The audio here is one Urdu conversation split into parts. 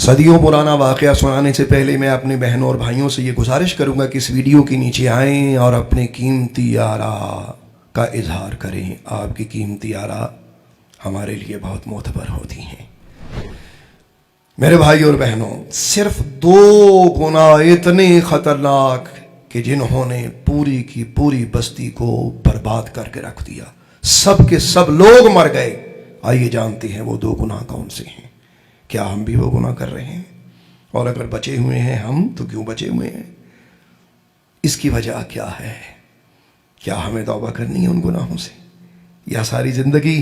صدیوں پرانا واقعہ سنانے سے پہلے میں اپنے بہنوں اور بھائیوں سے یہ گزارش کروں گا کہ اس ویڈیو کے نیچے آئیں اور اپنے قیمتی آراء کا اظہار کریں۔ آپ کی قیمتی آراء ہمارے لیے بہت معتبر ہوتی ہیں۔ میرے بھائی اور بہنوں، صرف 2 گناہ اتنے خطرناک کہ جنہوں نے پوری کی پوری بستی کو برباد کر کے رکھ دیا، سب کے سب لوگ مر گئے۔ آئیے جانتے ہیں وہ 2 گناہ کون سے ہیں۔ کیا ہم بھی وہ گناہ کر رہے ہیں؟ اور اگر بچے ہوئے ہیں ہم تو کیوں بچے ہوئے ہیں؟ اس کی وجہ کیا ہے؟ کیا ہمیں توبہ کرنی ہے ان گناہوں سے، یا ساری زندگی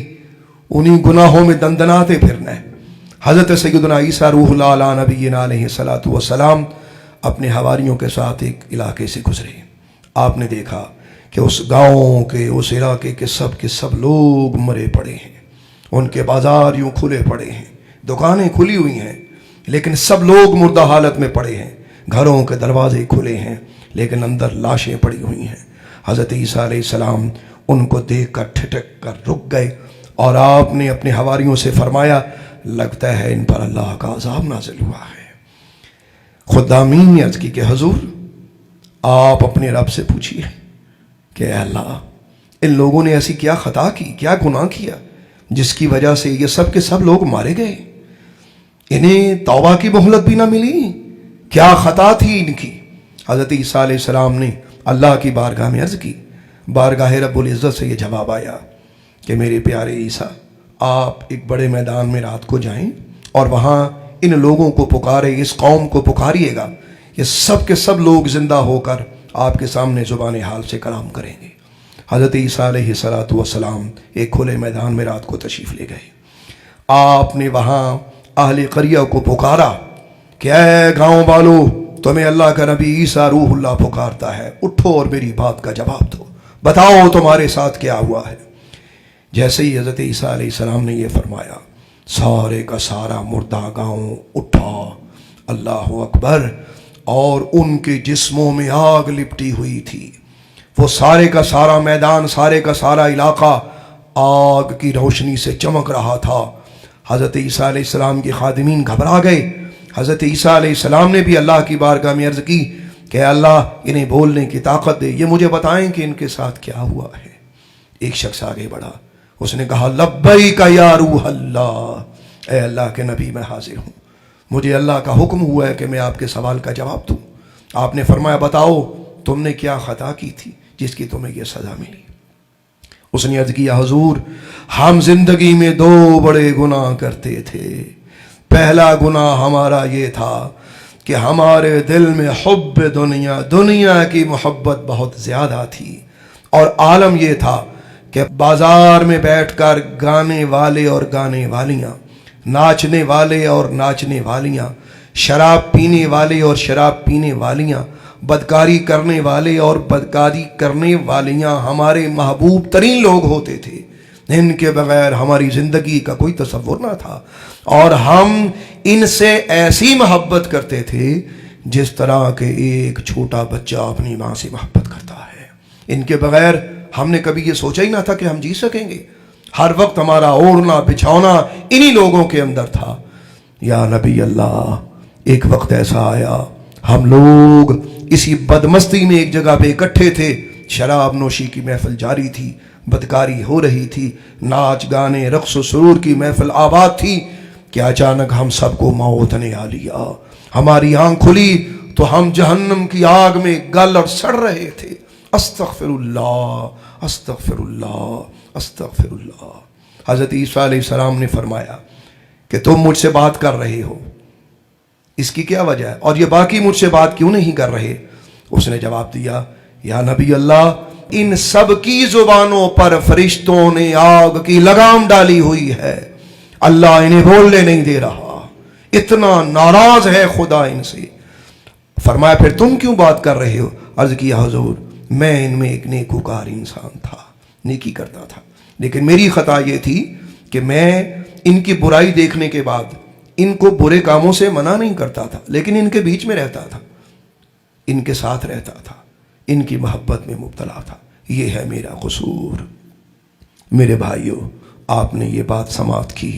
انہی گناہوں میں دندناتے پھرنا ہے؟ حضرت سیدنا عیسیٰ روح اللہ علیہ نبینا علیہ الصلوۃ والسلام اپنے حواریوں کے ساتھ ایک علاقے سے گزرے۔ آپ نے دیکھا کہ اس گاؤں کے، اس علاقے کے سب لوگ مرے پڑے ہیں، ان کے بازار یوں کھلے پڑے ہیں، دکانیں کھلی ہوئی ہیں لیکن سب لوگ مردہ حالت میں پڑے ہیں، گھروں کے دروازے کھلے ہیں لیکن اندر لاشیں پڑی ہوئی ہیں۔ حضرت عیسیٰ علیہ السلام ان کو دیکھ کر ٹھٹک کر رک گئے اور آپ نے اپنے حواریوں سے فرمایا، لگتا ہے ان پر اللہ کا عذاب نازل ہوا ہے۔ خدامین نے عرض کی کہ حضور آپ اپنے رب سے پوچھیے کہ اے اللہ، ان لوگوں نے ایسی کیا خطا کی، کیا گناہ کیا جس کی وجہ سے یہ سب کے سب لوگ مارے گئے؟ انہیں توبہ کی مہلت بھی نہ ملی؟ کیا خطا تھی ان کی؟ حضرت عیسیٰ علیہ السلام نے اللہ کی بارگاہ میں عرض کی۔ بارگاہ رب العزت سے یہ جواب آیا کہ میرے پیارے عیسیٰ، آپ ایک بڑے میدان میں رات کو جائیں اور وہاں ان لوگوں کو پکارے، اس قوم کو پکاریے گا، یہ سب کے سب لوگ زندہ ہو کر آپ کے سامنے زبان حال سے کلام کریں گے۔ حضرت عیسیٰ علیہ السلام ایک کھلے میدان میں رات کو تشریف لے گئے۔ آپ نے وہاں اہل قریہ کو پکارا کہ اے گاؤں والو، تمہیں اللہ کا نبی عیسیٰ روح اللہ پکارتا ہے، اٹھو اور میری بات کا جواب دو، بتاؤ تمہارے ساتھ کیا ہوا ہے۔ جیسے ہی حضرت عیسیٰ علیہ السلام نے یہ فرمایا، سارے کا سارا مردہ گاؤں اٹھا، اللہ اکبر، اور ان کے جسموں میں آگ لپٹی ہوئی تھی۔ وہ سارے کا سارا میدان، سارے کا سارا علاقہ آگ کی روشنی سے چمک رہا تھا۔ حضرت عیسیٰ علیہ السلام کے خادمین گھبرا گئے۔ حضرت عیسیٰ علیہ السلام نے بھی اللہ کی بارگاہ میں عرض کی کہ اللہ انہیں بولنے کی طاقت دے، یہ مجھے بتائیں کہ ان کے ساتھ کیا ہوا ہے۔ ایک شخص آگے بڑھا، اس نے کہا لبیک یا روح اللہ، اے اللہ کے نبی میں حاضر ہوں، مجھے اللہ کا حکم ہوا ہے کہ میں آپ کے سوال کا جواب دوں۔ آپ نے فرمایا بتاؤ تم نے کیا خطا کی تھی جس کی تمہیں یہ سزا ملی؟ اس نے عرض کیا حضور، ہم زندگی میں 2 بڑے گناہ کرتے تھے۔ پہلا گناہ ہمارا یہ تھا کہ ہمارے دل میں حب دنیا کی محبت بہت زیادہ تھی، اور عالم یہ تھا کہ بازار میں بیٹھ کر گانے والے اور گانے والیاں، ناچنے والے اور ناچنے والیاں، شراب پینے والے اور شراب پینے والیاں، بدکاری کرنے والے اور بدکاری کرنے والیاں ہمارے محبوب ترین لوگ ہوتے تھے۔ ان کے بغیر ہماری زندگی کا کوئی تصور نہ تھا، اور ہم ان سے ایسی محبت کرتے تھے جس طرح کہ ایک چھوٹا بچہ اپنی ماں سے محبت کرتا ہے۔ ان کے بغیر ہم نے کبھی یہ سوچا ہی نہ تھا کہ ہم جی سکیں گے۔ ہر وقت ہمارا اوڑھنا بچھونا انہی لوگوں کے اندر تھا۔ یا نبی اللہ، ایک وقت ایسا آیا، ہم لوگ اسی بدمستی میں ایک جگہ پہ اکٹھے تھے، شراب نوشی کی محفل جاری تھی، بدکاری ہو رہی تھی، ناچ گانے رقص و سرور کی محفل آباد تھی کہ اچانک ہم سب کو موت نے آ لیا۔ ہماری آنکھ کھلی تو ہم جہنم کی آگ میں گل اور سڑ رہے تھے۔ استغفر اللہ، استغفر اللہ، استغفر اللہ۔ حضرت عیسیٰ علیہ السلام نے فرمایا کہ تم مجھ سے بات کر رہے ہو، اس کی کیا وجہ ہے، اور یہ باقی مجھ سے بات کیوں نہیں کر رہے؟ اس نے جواب دیا، یا نبی اللہ، ان سب کی زبانوں پر فرشتوں نے آگ کی لگام ڈالی ہوئی ہے، اللہ انہیں بولنے نہیں دے رہا، اتنا ناراض ہے خدا ان سے۔ فرمایا پھر تم کیوں بات کر رہے ہو؟ عرض کیا حضور، میں ان میں ایک نیکوکار انسان تھا، نیکی کرتا تھا، لیکن میری خطا یہ تھی کہ میں ان کی برائی دیکھنے کے بعد ان کو برے کاموں سے منع نہیں کرتا تھا، لیکن ان کے بیچ میں رہتا تھا، ان کے ساتھ رہتا تھا، ان کی محبت میں مبتلا تھا، یہ ہے میرا قصور۔ میرے بھائیوں، آپ نے یہ بات سماعت کی،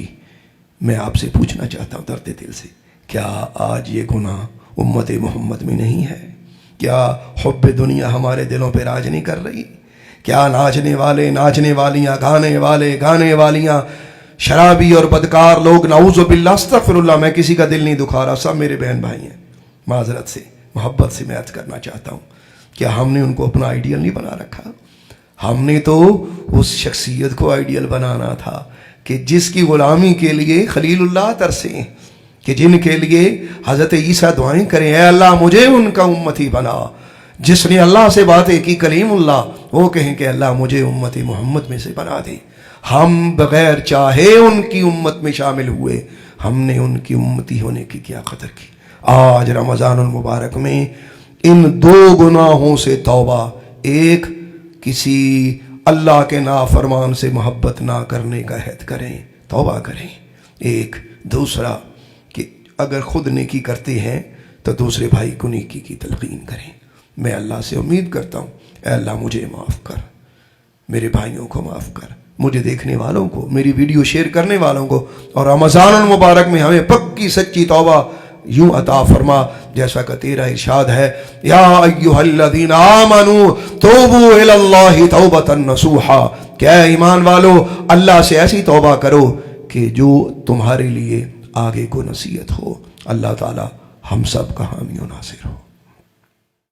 میں آپ سے پوچھنا چاہتا ہوں درد دل سے کیا آج یہ گناہ امت محمد میں نہیں ہے؟ کیا حب دنیا ہمارے دلوں پہ راج نہیں کر رہی؟ کیا ناچنے والے ناچنے والیاں، گانے والے گانے والیاں، شرابی اور بدکار لوگ، نعوذ باللہ استغفر اللہ، میں کسی کا دل نہیں دکھا رہا، سب میرے بہن بھائی ہیں، معذرت سے محبت سے میں عرض کرنا چاہتا ہوں، کیا ہم نے ان کو اپنا آئیڈیل نہیں بنا رکھا؟ ہم نے تو اس شخصیت کو آئیڈیل بنانا تھا کہ جس کی غلامی کے لیے خلیل اللہ ترسیں، کہ جن کے لیے حضرت عیسیٰ دعائیں کریں، اے اللہ مجھے ان کا امتی بنا۔ جس نے اللہ سے باتیں کی کلیم اللہ، وہ کہیں کہ اللہ مجھے امت محمد میں سے بنا دے۔ ہم بغیر چاہے ان کی امت میں شامل ہوئے، ہم نے ان کی امتی ہونے کی کیا قدر کی۔ آج رمضان المبارک میں ان دو گناہوں سے توبہ، ایک کسی اللہ کے نافرمان سے محبت نہ کرنے کا عہد کریں، توبہ کریں، ایک دوسرا کہ اگر خود نیکی کرتے ہیں تو دوسرے بھائی کو نیکی کی تلقین کریں۔ میں اللہ سے امید کرتا ہوں اے اللہ مجھے معاف کر، میرے بھائیوں کو معاف کر، مجھے دیکھنے والوں کو، میری ویڈیو شیئر کرنے والوں کو، اور رمضان المبارک میں ہمیں پکی سچی توبہ یوں عطا فرما جیسا کہ تیرا ارشاد ہے، یا ایھا الذین آمنوا توبوا الی اللہ توبۃ نصوحا، کہ اے ایمان والو اللہ سے ایسی توبہ کرو کہ جو تمہارے لیے آگے کو نصیحت ہو۔ اللہ تعالی ہم سب کا حامی و ناصر ہو۔